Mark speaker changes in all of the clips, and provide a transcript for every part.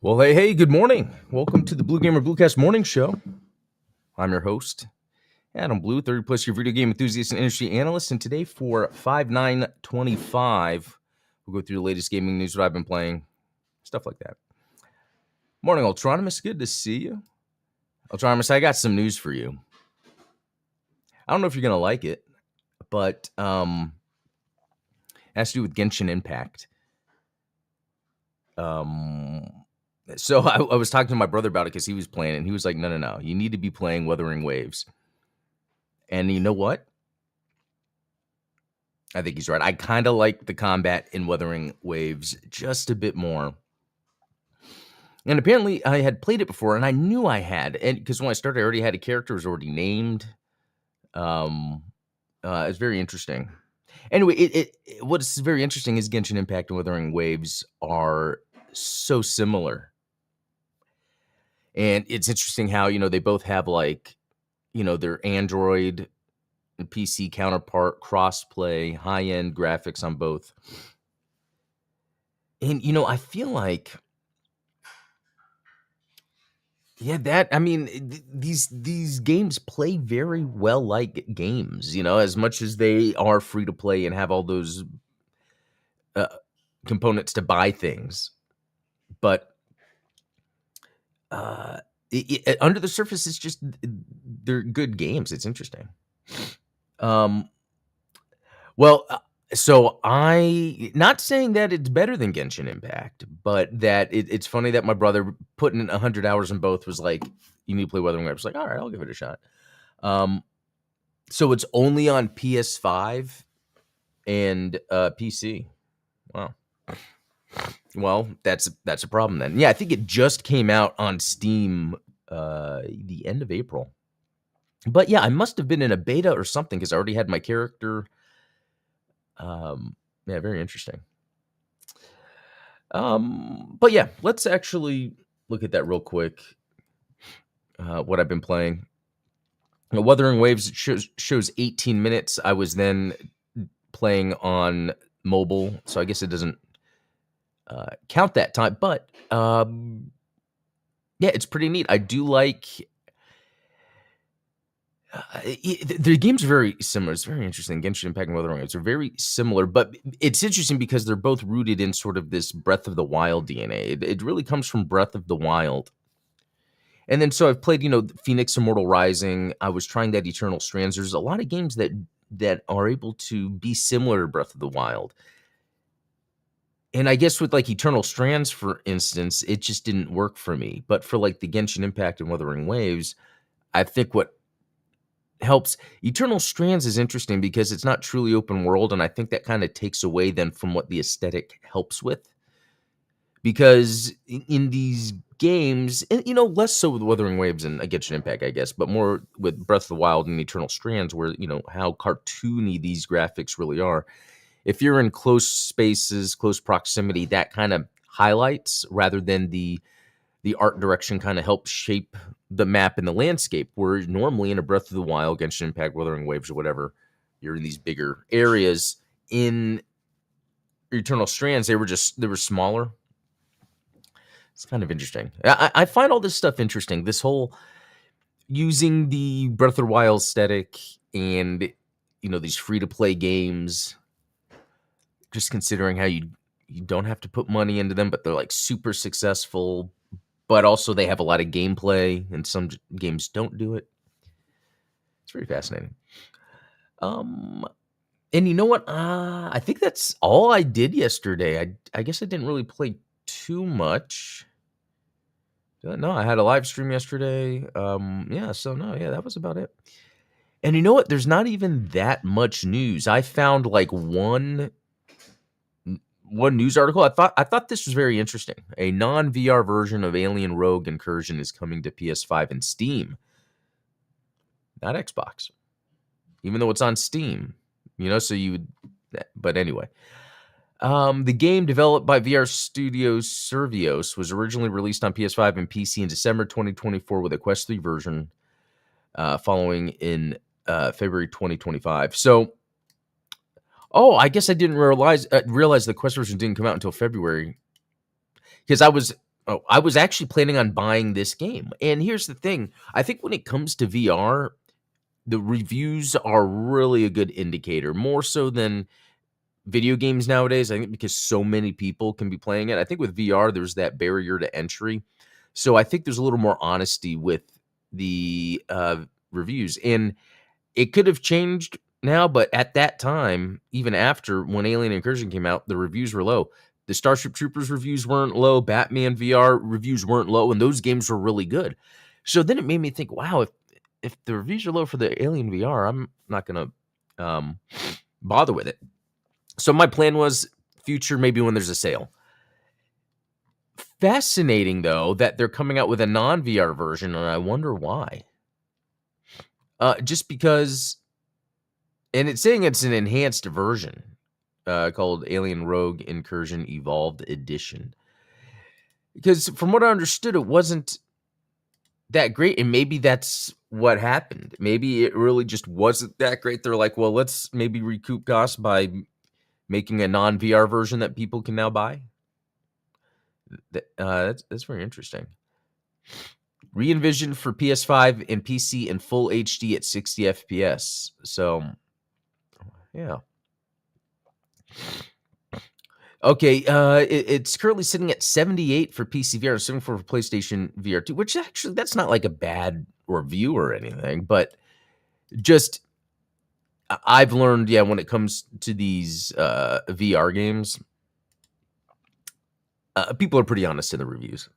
Speaker 1: Well, hey, good morning. Welcome to the Blue Gamer Bluecast Morning Show. I'm your host, Adam Blue, 30 plus year video game enthusiast and industry analyst. And today for 5/9/25, we'll go through the latest gaming news, what I've been playing, stuff like that. Morning, Ultronimus. Good to see you. Ultronimus, I got some news for you. I don't know if you're going to like it, but it has to do with Genshin Impact. So I was talking to my brother about it because he was playing it, and he was like, no, you need to be playing Wuthering Waves. And you know what? I think he's right. I kind of like the combat in Wuthering Waves just a bit more. And apparently I had played it before, and I knew I had. And because when I started, I already had a character, was already named. It's very interesting. Anyway, what's very interesting is Genshin Impact and Wuthering Waves are so similar. And it's interesting how, they both have their Android and PC counterpart, crossplay, high-end graphics on both. And, I feel like, these games play very well like games, as much as they are free to play and have all those components to buy things. But under the surface, it's just they're good games. It's interesting. So not saying that it's better than Genshin Impact, but that it's funny that my brother putting in 100 hours in both was like, you need to play Wuthering Waves. Like, all right, I'll give it a shot. So it's only on PS5 and PC. Wow. Well, that's a problem then. Yeah, I think it just came out on Steam the end of April. But yeah, I must have been in a beta or something because I already had my character. Yeah, very interesting. But yeah, let's actually look at that real quick. What I've been playing. Wuthering Waves shows 18 minutes. I was then playing on mobile, so I guess it doesn't count that time. But yeah, it's pretty neat. I do like. The games are very similar. It's very interesting. Genshin Impact and Wuthering Waves are very similar, but it's interesting because they're both rooted in sort of this Breath of the Wild DNA. It really comes from Breath of the Wild. And then so I've played, Phoenix Immortal Rising. I was trying that Eternal Strands. There's a lot of games that are able to be similar to Breath of the Wild. And I guess with like Eternal Strands, for instance, it just didn't work for me. But for like the Genshin Impact and Wuthering Waves, I think what helps Eternal Strands is interesting because it's not truly open world, and I think that kind of takes away then from what the aesthetic helps with. Because in these games, and less so with Wuthering Waves and Genshin Impact, I guess, but more with Breath of the Wild and Eternal Strands, where how cartoony these graphics really are. If you're in close spaces, close proximity, that kind of highlights rather than the art direction kind of helps shape the map and the landscape, where normally in a Breath of the Wild, Genshin Impact, Wuthering Waves, or whatever, you're in these bigger areas. In Eternal Strands, they were smaller. It's kind of interesting. I find all this stuff interesting. This whole using the Breath of the Wild aesthetic and these free to play games. Just considering how you don't have to put money into them, but they're like super successful. But also they have a lot of gameplay, and some games don't do it. It's very fascinating. And you know what? I think that's all I did yesterday. I guess I didn't really play too much. No, I had a live stream yesterday. That was about it. And you know what? There's not even that much news. I found like one news article. I thought this was very interesting. A non-VR version of Alien Rogue Incursion is coming to PS5 and Steam, not Xbox. Even though it's on Steam, so you would. But anyway, the game developed by VR studio Survios was originally released on PS5 and PC in December 2024 with a Quest 3 version following in February 2025. So. Oh, I guess I didn't realize the Quest version didn't come out until February. Because Oh, I was actually planning on buying this game. And here's the thing. I think when it comes to VR, the reviews are really a good indicator, more so than video games nowadays. I think because so many people can be playing it. I think with VR, there's that barrier to entry. So I think there's a little more honesty with the reviews. And it could have changed now, but at that time, even after when Alien Incursion came out, the reviews were low. The Starship Troopers reviews weren't low. Batman VR reviews weren't low, and those games were really good. So then it made me think, wow, if the reviews are low for the Alien VR, I'm not gonna bother with it. So my plan was future, maybe when there's a sale. Fascinating though that they're coming out with a non VR version, and I wonder why. Just because, and it's saying it's an enhanced version called Alien Rogue Incursion Evolved Edition. Because from what I understood, it wasn't that great, and maybe that's what happened. Maybe it really just wasn't that great. They're like, well, let's maybe recoup costs by making a non VR version that people can now buy. That's very interesting. Re-envisioned for PS5 and PC in full HD at 60 FPS. So, yeah. Okay, it's currently sitting at 78 for PC VR, 74 for PlayStation VR 2, which actually that's not like a bad review or anything, but just I've learned, yeah, when it comes to these VR games, people are pretty honest in the reviews.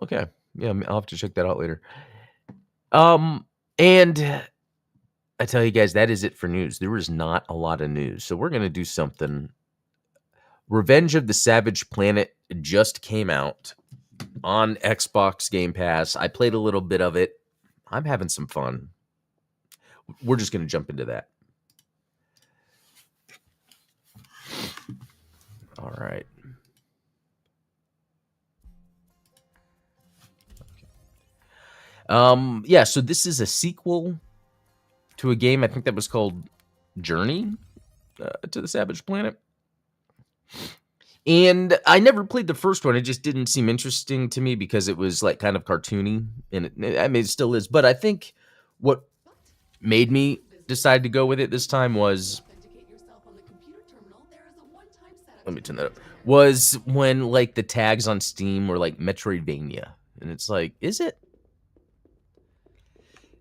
Speaker 1: Okay, yeah, I'll have to check that out later. And I tell you guys, that is it for news. There is not a lot of news, so we're gonna do something. Revenge of the Savage Planet just came out on Xbox Game Pass. I played a little bit of it. I'm having some fun. We're just going to jump into that. All right. Yeah, so this is a sequel to a game I think that was called Journey to the Savage Planet. And I never played the first one. It just didn't seem interesting to me because it was like kind of cartoony, and I mean it still is. But I think what made me decide to go with it this time was, let me turn that up, was when like the tags on Steam were like Metroidvania, and it's like, is it?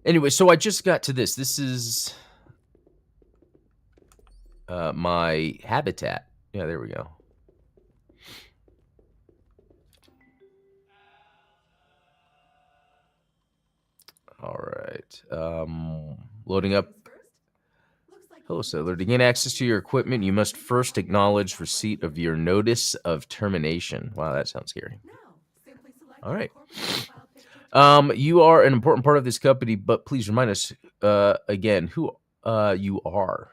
Speaker 1: Anyway, so I just got to this. This is my habitat. Yeah, there we go. All right. Loading up. Hello, settler. To gain access to your equipment, you must first acknowledge receipt of your notice of termination. Wow, that sounds scary. All right. You are an important part of this company, but please remind us again who you are.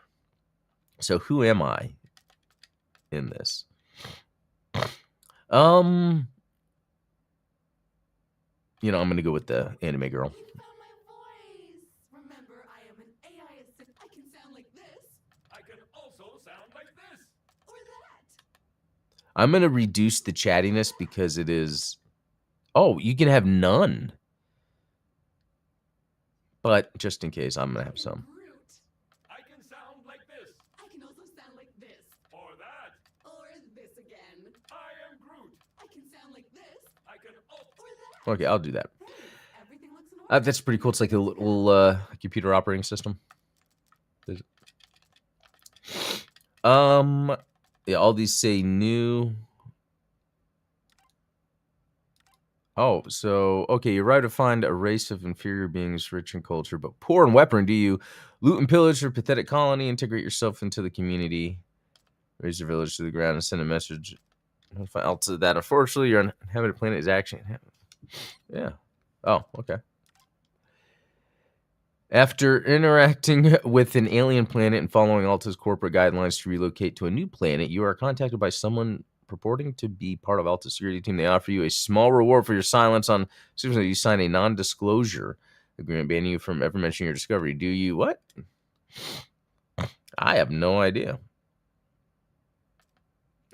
Speaker 1: So who am I in this? You know, I'm gonna go with the anime girl. I'm gonna reduce the chattiness because it is. Oh, you can have none. But just in case, I'm gonna have some.
Speaker 2: I can sound like this.
Speaker 3: I can also sound like this.
Speaker 2: Or that.
Speaker 3: Or this again.
Speaker 2: I am Groot.
Speaker 3: I can sound like this.
Speaker 2: I can also.
Speaker 3: Or that.
Speaker 1: Okay, I'll do that.
Speaker 3: Everything looks in order.
Speaker 1: That's pretty cool. It's like a little computer operating system. Yeah, all these say new. Oh, so okay, you arrive to find a race of inferior beings, rich in culture, but poor in weaponry. Do you loot and pillage your pathetic colony, integrate yourself into the community, raise your village to the ground, and send a message? To that, unfortunately, your uninhabited planet is actually. Yeah. Oh, okay. After interacting with an alien planet and following Alta's corporate guidelines to relocate to a new planet, you are contacted by someone purporting to be part of Alta's security team. They offer you a small reward for your silence on. Seriously, you sign a non-disclosure agreement banning you from ever mentioning your discovery. Do you what? I have no idea.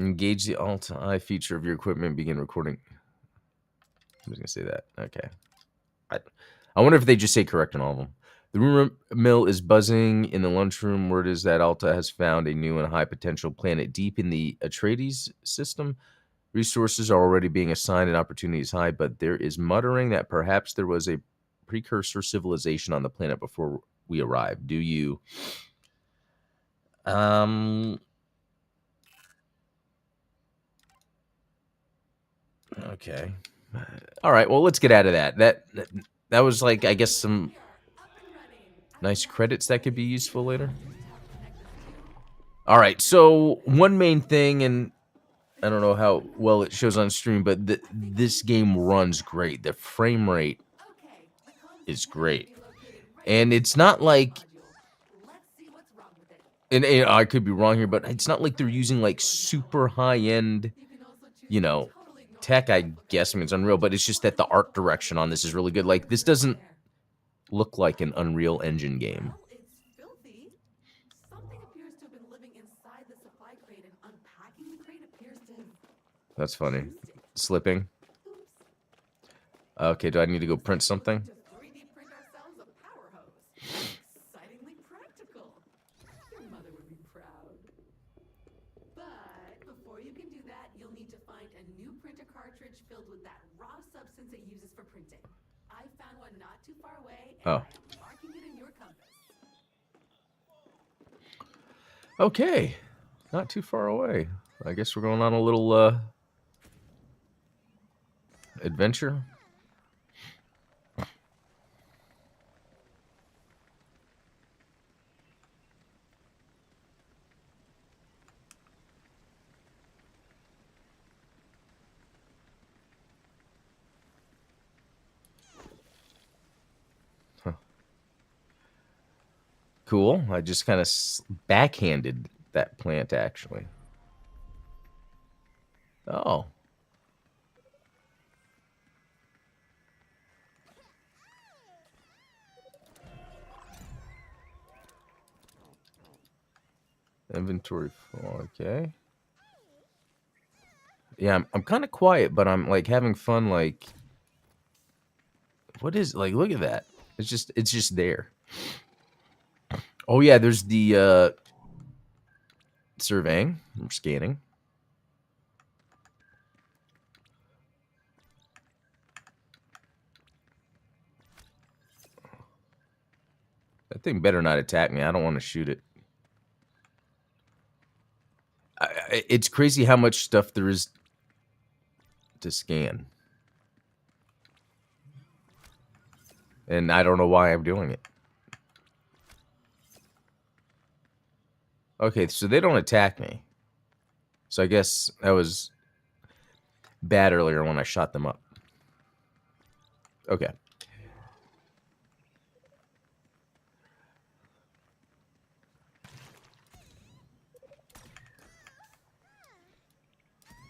Speaker 1: Engage the Alt-I feature of your equipment. Begin recording. I'm just gonna say that. Okay. I wonder if they just say correct in all of them. The rumor mill is buzzing in the lunchroom. Word is that Alta has found a new and high potential planet deep in the Atreides system. Resources are already being assigned and opportunity is high, but there is muttering that perhaps there was a precursor civilization on the planet before we arrived. Do you? Okay. All right. Well, let's get out of that. That was like, I guess, some nice credits that could be useful later. All right. So one main thing, and I don't know how well it shows on stream, but this game runs great. The frame rate is great, and it's not like. And I could be wrong here, but it's not like they're using like super high end, tech. I guess. I mean, it's Unreal, but it's just that the art direction on this is really good. Like, this doesn't look like an Unreal Engine game.
Speaker 3: It's filthy. Something appears to have been living inside the supply crate, and unpacking the crate appears to have.
Speaker 1: That's funny. Slipping. Okay, do I need to go print something?
Speaker 3: To 3D print ourselves a power hose. Excitingly practical. Your mother would be proud. But before you can do that, you'll need to find a new printer cartridge filled with that raw substance it uses for printing. I found one not too far away, and
Speaker 1: Oh.
Speaker 3: I am marking it in your compass.
Speaker 1: Okay. Not too far away. I guess we're going on a little adventure. Cool. I just kind of backhanded that plant, actually. Oh. Inventory full. Okay. Yeah, I'm kind of quiet, but I'm like having fun. Like, what is like? Look at that. It's just there. Oh yeah, there's the surveying. I'm scanning. That thing better not attack me. I don't want to shoot it. It's crazy how much stuff there is to scan. And I don't know why I'm doing it. Okay, so they don't attack me. So I guess that was bad earlier when I shot them up. Okay.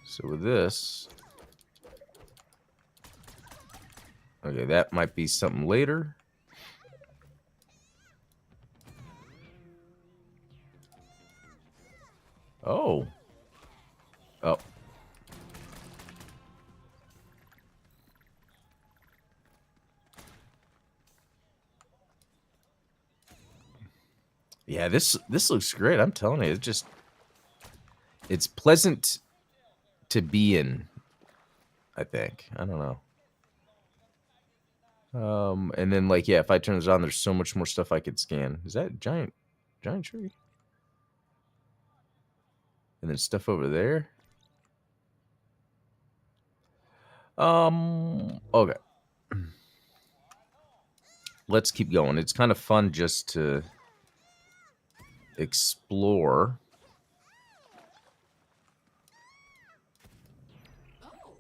Speaker 1: So with this... Okay, that might be something later. Oh. Oh. Yeah, this looks great. I'm telling you, it's pleasant to be in, I think. I don't know. And then like, yeah, if I turn this on, there's so much more stuff I could scan. Is that giant tree? And then stuff over there. Okay. Let's keep going. It's kind of fun just to explore.
Speaker 3: Oh,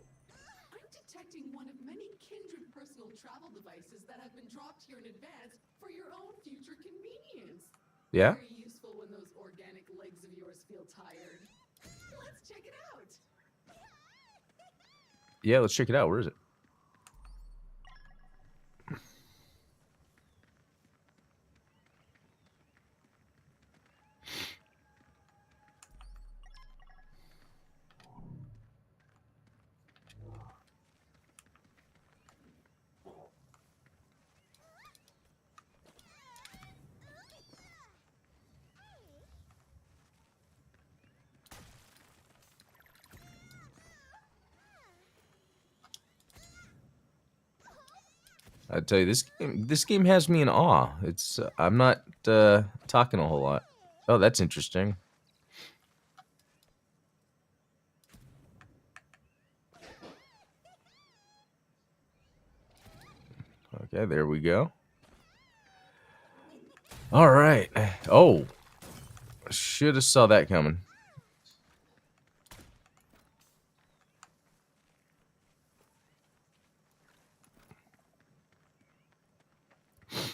Speaker 3: I'm detecting one of many kindred personal travel devices that have been dropped here in advance for your own future convenience.
Speaker 1: Yeah?
Speaker 3: Very useful when those organic legs of yours feel tired. Let's check it out.
Speaker 1: Yeah, let's check it out. Where is it? I tell you, this game has me in awe. It's I'm not talking a whole lot. Oh, that's interesting. Okay, there we go. All right. Oh, should have saw that coming.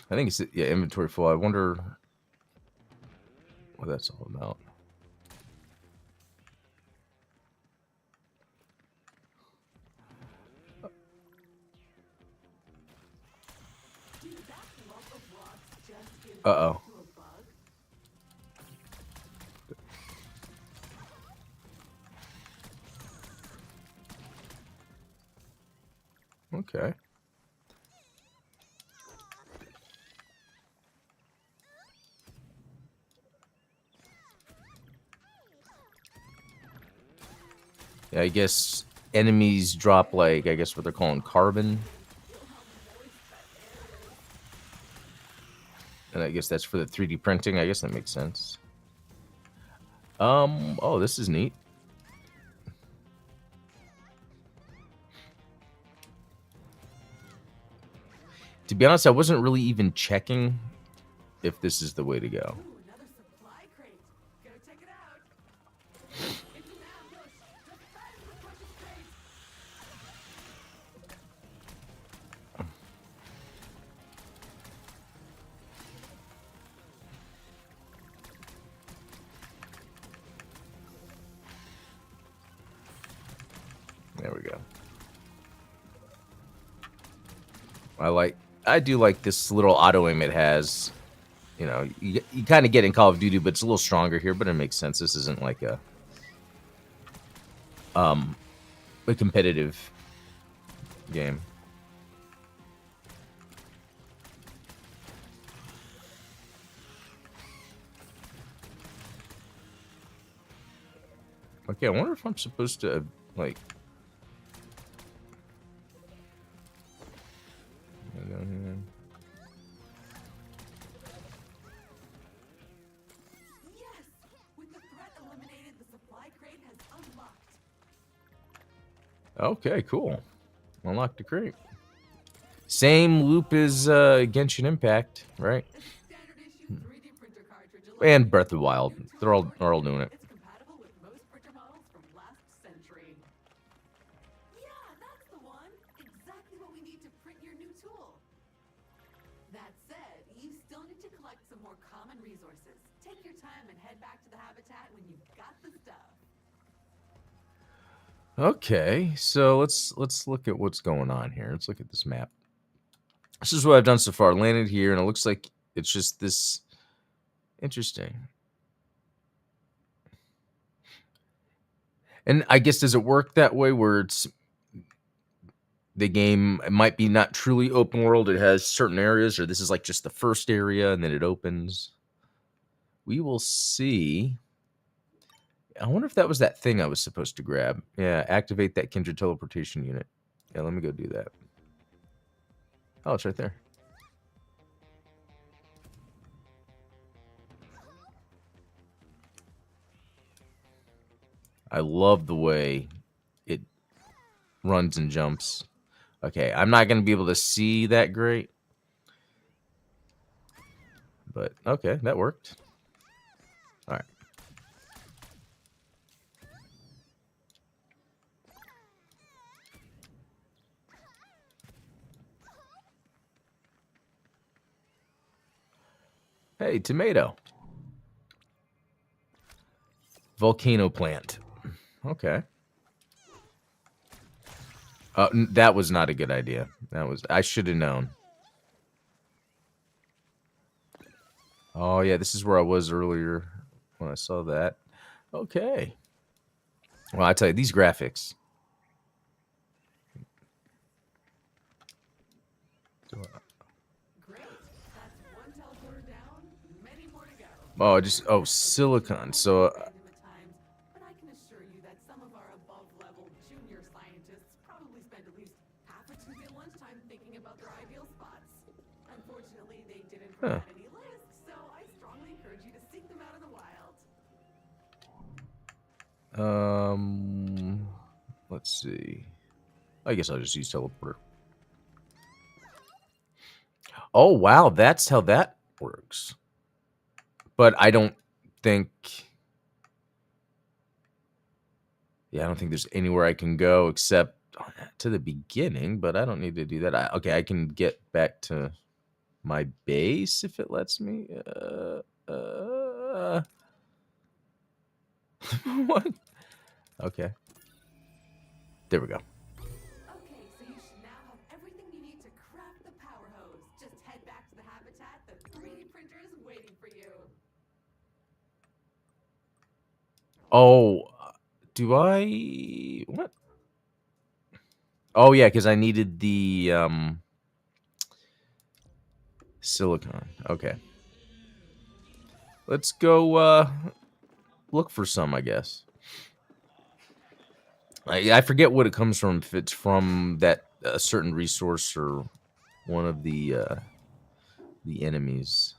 Speaker 1: I think it's yeah, inventory full. I wonder what that's all about.
Speaker 3: Did that lump of rocks just give
Speaker 1: Uh-oh.
Speaker 3: birth to a bug?
Speaker 1: Okay. Yeah, I guess enemies drop like I guess what they're calling carbon. And I guess that's for the 3D printing. I guess that makes sense. Oh, this is neat. To be honest, I wasn't really even checking if this is the way to go.
Speaker 3: Ooh, another supply crate. Gotta check it out. It's an ambush. Defend the precious crate.
Speaker 1: There we go. I do like this little auto aim it has. You know, you kind of get in Call of Duty, but it's a little stronger here, but it makes sense. This isn't like a competitive game. Okay, I wonder if I'm supposed to like
Speaker 3: Yes! With the threat eliminated, the supply crate has unlocked.
Speaker 1: Okay, cool. Unlock the crate. Same loop as Genshin Impact, right?
Speaker 3: It's a standard issue 3D printer cartridge.
Speaker 1: And Breath of the Wild. They're all doing it.
Speaker 3: It's compatible with most printer models from last century. Yeah, that's the one. Exactly what we need to print your new tool. That said, you still need to collect some more common resources. Take your time and head back to the habitat when you've got the stuff.
Speaker 1: Okay, so let's look at what's going on here. Let's look at this map. This is what I've done so far. Landed here, and it looks like it's just this interesting. And I guess does it work that way where it's the game it might be not truly open world, it has certain areas, or this is like just the first area and then it opens? We will see. I wonder if that was that thing I was supposed to grab. Yeah, activate that Kindred teleportation unit. Yeah, let me go do that. Oh, it's right there. I love the way it runs and jumps. Okay, I'm not going to be able to see that great. But, okay, that worked. All right. Hey, tomato. Volcano plant. Okay. That was not a good idea. I should have known. Oh, yeah, this is where I was earlier when I saw that. Okay. Well, I tell you, these graphics.
Speaker 3: Great. That's one teleporter down, many more to go.
Speaker 1: Oh, silicon. So,
Speaker 3: Random at times, but I can assure you that some of our above-level junior scientists probably spend at least half a Tuesday lunchtime thinking about their ideal spot.
Speaker 1: Let's see. I guess I'll just use teleporter. Oh, wow, that's how that works. But I don't think... Yeah, I don't think there's anywhere I can go except to the beginning, but I don't need to do that. Okay, I can get back to my base if it lets me. What? Okay. There we go.
Speaker 3: Okay, so you should now have everything you need to craft the power hose. Just head back to the habitat. The 3D printer is waiting for you.
Speaker 1: Oh, do I... What? Oh, yeah, because I needed the silicon. Okay. Let's go look for some, I guess. I forget what it comes from, if it's from that certain resource or one of the enemies.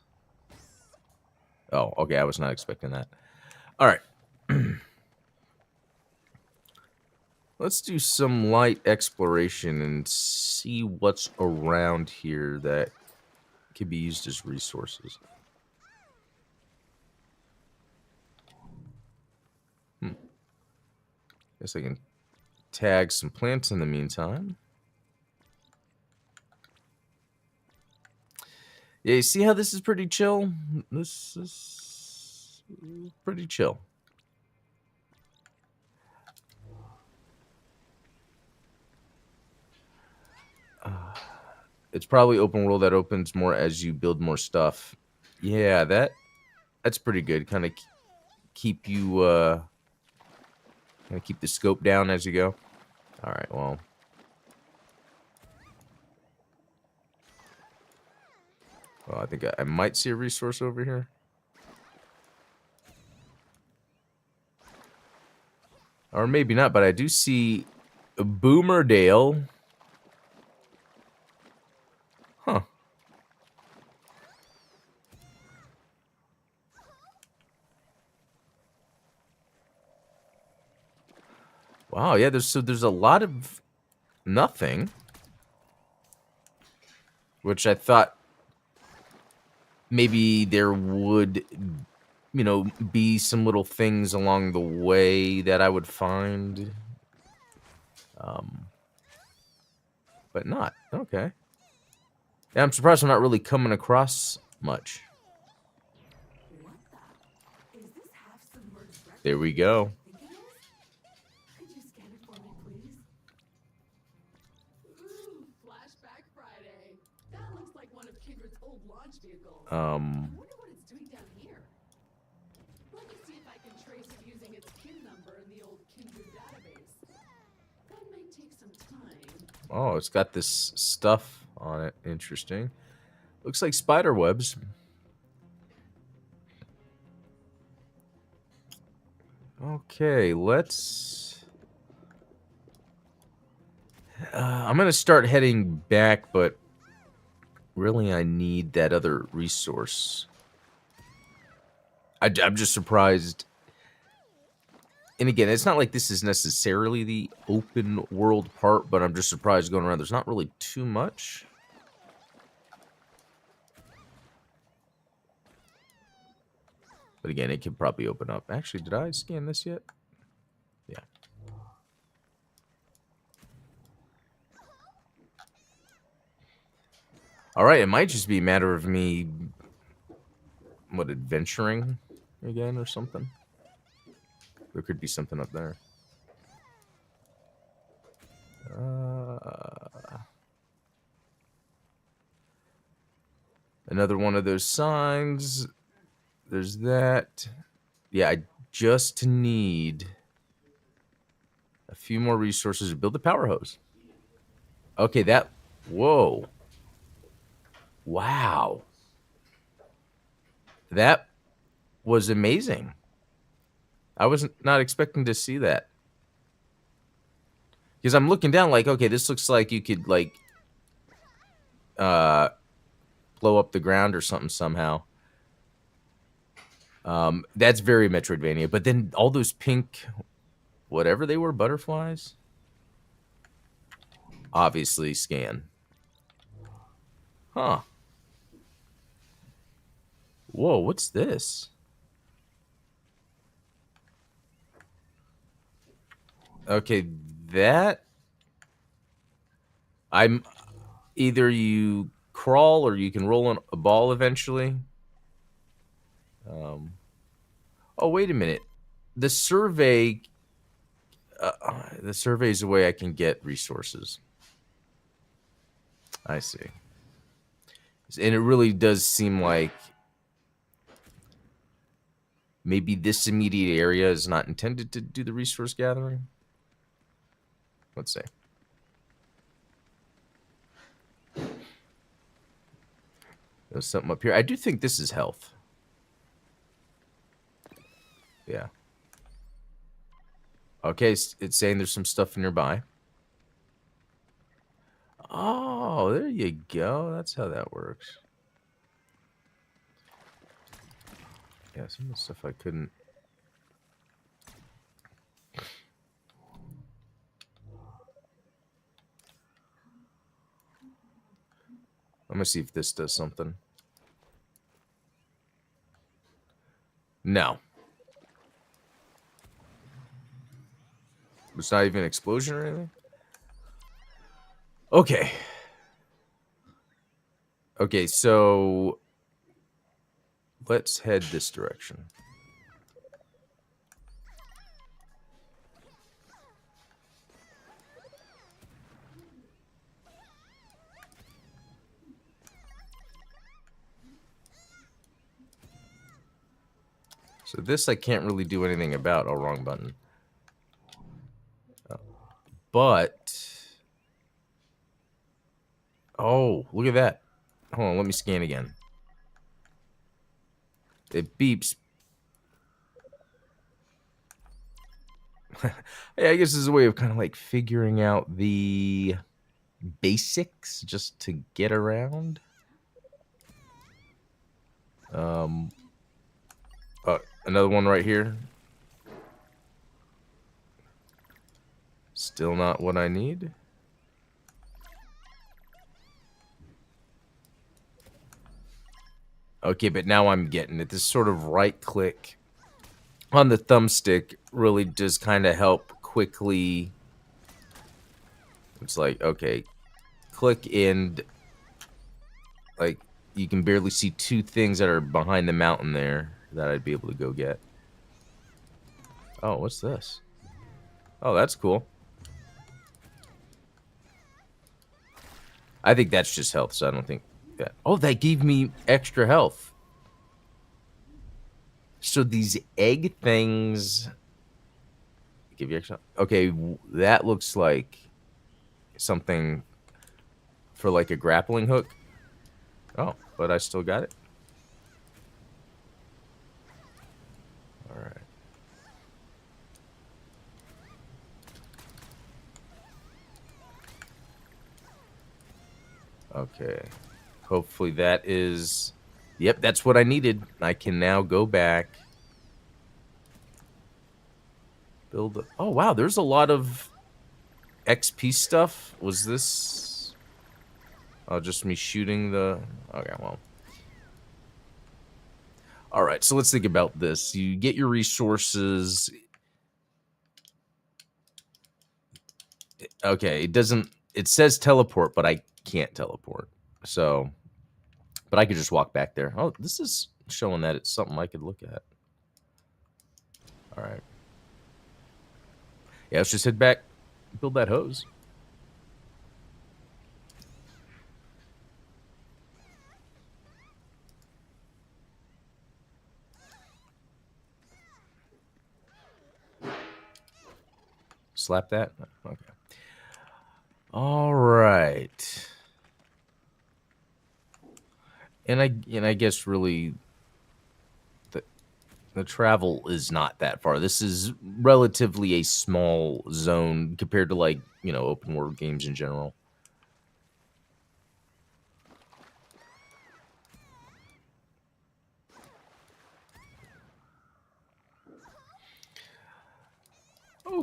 Speaker 1: Oh, okay, I was not expecting that. All right. Let's do some light exploration and see what's around here that can be used as resources. Guess I can tag some plants in the meantime. Yeah, you see how this is pretty chill? This is pretty chill. It's probably open world that opens more as you build more stuff. Yeah, that's pretty good. Kind of keep you kind of keep the scope down as you go. All right, well. Well, I think I might see a resource over here. Or maybe not, but I do see Boomerdale. Huh. Wow, yeah, there's a lot of nothing. Which I thought maybe there would, you know, be some little things along the way that I would find. But not. Okay. Yeah, I'm surprised I'm not really coming across much.
Speaker 3: What the? Is this half-submerged wreck
Speaker 1: There we go.
Speaker 3: I think it is? Could you scan it for me, please? Ooh, Flashback Friday. That looks like one of Kindred's old launch vehicles. I wonder what it's doing down here. Let me see if I can trace it using its KIN number in the old Kindred database. That might take some time.
Speaker 1: Oh, it's got this stuff on it. Interesting. Looks like spider webs. Okay, let's... I'm going to start heading back, but really I need that other resource. I'm just surprised. And again, it's not like this is necessarily the open world part, but I'm just surprised going around. There's not really too much. But again, it can probably open up. Actually, did I scan this yet? Yeah. All right, it might just be a matter of me, what, adventuring again or something? There could be something up there. Another one of those signs. There's that. Yeah, I just need a few more resources to build the power hose. Okay, that... Whoa. Wow. That was amazing. I was not expecting to see that. Because I'm looking down like, okay, this looks like you could, like, blow up the ground or something somehow. That's very Metroidvania. But then all those pink whatever they were, butterflies. Obviously, scan. Huh. Whoa, what's this? Okay, that I'm either you crawl or you can roll on a ball eventually. Oh, wait a minute. The survey, the survey is a way I can get resources. I see. And it really does seem like maybe this immediate area is not intended to do the resource gathering. Let's see. There's something up here. I do think this is health. Yeah. Okay, it's saying there's some stuff nearby. Oh, there you go. That's how that works. Yeah, some of the stuff I couldn't. I'm gonna see if this does something. No. It's not even an explosion or anything? Okay. Okay, so let's head this direction. So this I can't really do anything about. Oh, wrong button. But... oh, look at that. Hold on, let me scan again. It beeps. Yeah, I guess this is a way of kind of like figuring out the basics just to get around. Another one right here. Still not what I need. Okay, but now I'm getting it. This sort of right click on the thumbstick really does kind of help quickly. It's like, okay, click and like you can barely see two things that are behind the mountain there that I'd be able to go get. Oh, what's this? Oh, that's cool. I think that's just health, so I don't think that. Oh, that gave me extra health. So these egg things give you extra. Okay, that looks like something for like a grappling hook. Oh, but I still got it. All right. Okay. Hopefully that is... yep, that's what I needed. I can now go back. Build... oh, wow, there's a lot of XP stuff. Was this... oh, just me shooting the... okay, well. All right, so let's think about this. You get your resources. Okay, it doesn't... it says teleport, but I can't teleport. So... but I could just walk back there. Oh, this is showing that it's something I could look at. All right. Yeah, let's just head back, build that hose. Slap that? Okay. All right. And I guess really the travel is not that far. This is relatively a small zone compared to like, you know, open world games in general.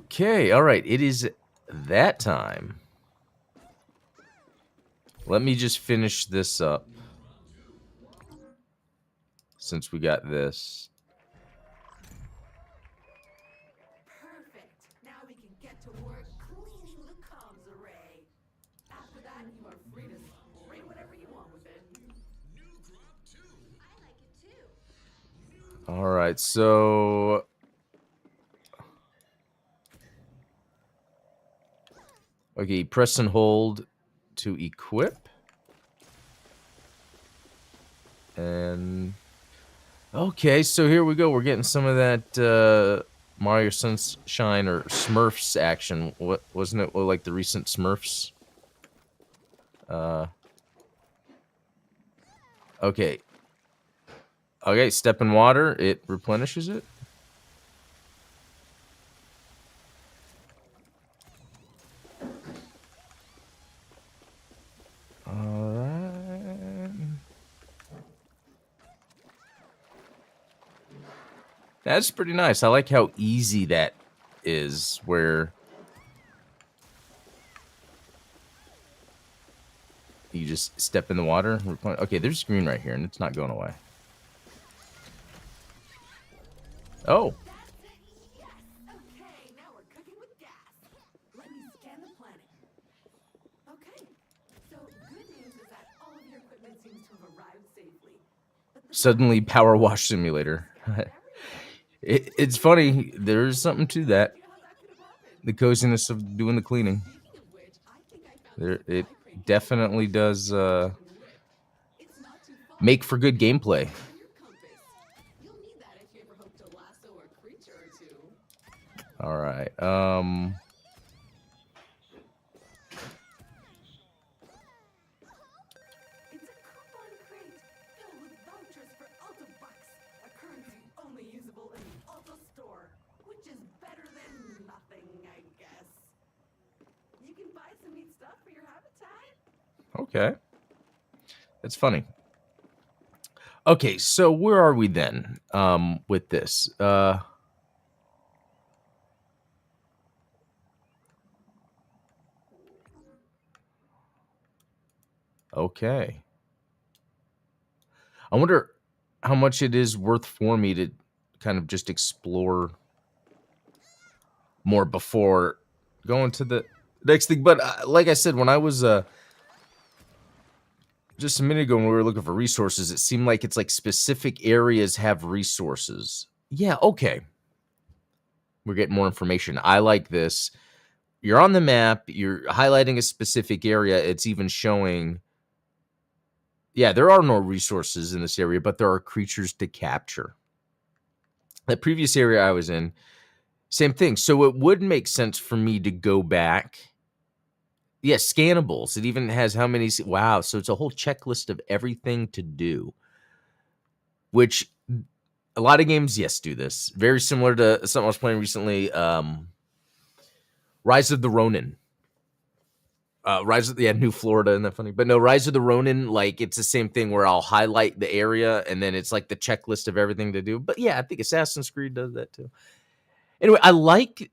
Speaker 1: Okay, all right. It is that time. Let me just finish this up. Since we got this.
Speaker 3: Perfect. Now we can get to work cleaning the comms array. After that, you are free to spray whatever you want with it.
Speaker 4: I like it too.
Speaker 1: All right, so okay, press and hold to equip. And okay, so here we go. We're getting some of that Mario Sunshine or Smurfs action. What wasn't it like the recent Smurfs? Okay. Okay, step in water, it replenishes it. Alright. That's pretty nice. I like how easy that is, where you just step in the water. Okay, there's green right here, and it's not going away. Oh.
Speaker 3: That's it. Yes. Okay, now we're cooking with gas. Let me scan the planet. Okay. So good news is that all of your equipment seems to have arrived safely. But the
Speaker 1: Suddenly, Power Wash Simulator. It's funny. There's something to that.
Speaker 3: idea how that could have happened.
Speaker 1: The coziness of doing the cleaning.
Speaker 3: Speaking of which, I think I found
Speaker 1: There,
Speaker 3: some
Speaker 1: it
Speaker 3: concrete
Speaker 1: definitely does
Speaker 3: it's not too far
Speaker 1: make for good gameplay.
Speaker 3: from your compass. You'll need that if you ever hope to lasso a creature or two.
Speaker 1: All right.
Speaker 3: It's a coupon crate filled with vouchers for Alta Bucks, a currency only usable in the Alta store, which is better than nothing, I guess. You can buy some neat stuff for your habitat.
Speaker 1: Okay. That's funny. Okay, so where are we then? With this. Okay. I wonder how much it is worth for me to kind of just explore more before going to the next thing. But like I said, when I was just a minute ago when we were looking for resources, it seemed like it's like specific areas have resources. Yeah, okay. We're getting more information. I like this. You're on the map, you're highlighting a specific area. It's even showing, yeah, there are no resources in this area, but there are creatures to capture. That previous area I was in, same thing. So it would make sense for me to go back. Yeah, scannables. It even has how many. Wow. So it's a whole checklist of everything to do, which a lot of games, yes, do this. Very similar to something I was playing recently, Rise of the Ronin. New Florida, isn't that funny? But no, Rise of the Ronin, like it's the same thing where I'll highlight the area and then it's like the checklist of everything to do. But yeah, I think Assassin's Creed does that too. Anyway, I like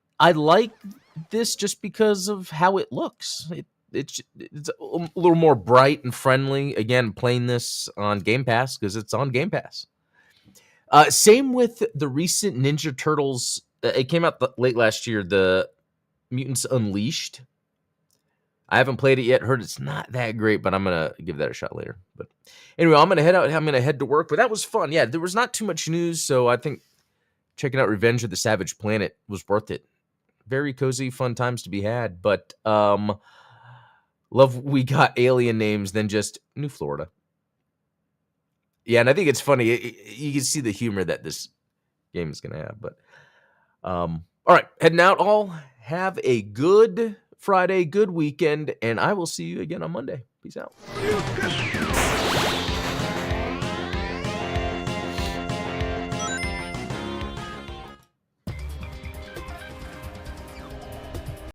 Speaker 1: this just because of how it looks. It's a little more bright and friendly. Again, playing this on Game Pass because it's on Game Pass. Same with the recent Ninja Turtles. It came out late last year. The Mutants Unleashed. I haven't played it yet. Heard it's not that great, but I'm gonna give that a shot later. But anyway, I'm gonna head out. I'm gonna head to work. But that was fun. Yeah, there was not too much news, so I think checking out Revenge of the Savage Planet was worth it. Very cozy, fun times to be had. But love we got alien names than just New Florida. Yeah, and I think it's funny. You can see the humor that this game is gonna have. But all right, heading out. All have a good Friday, good weekend, and I will see you again on Monday. Peace out.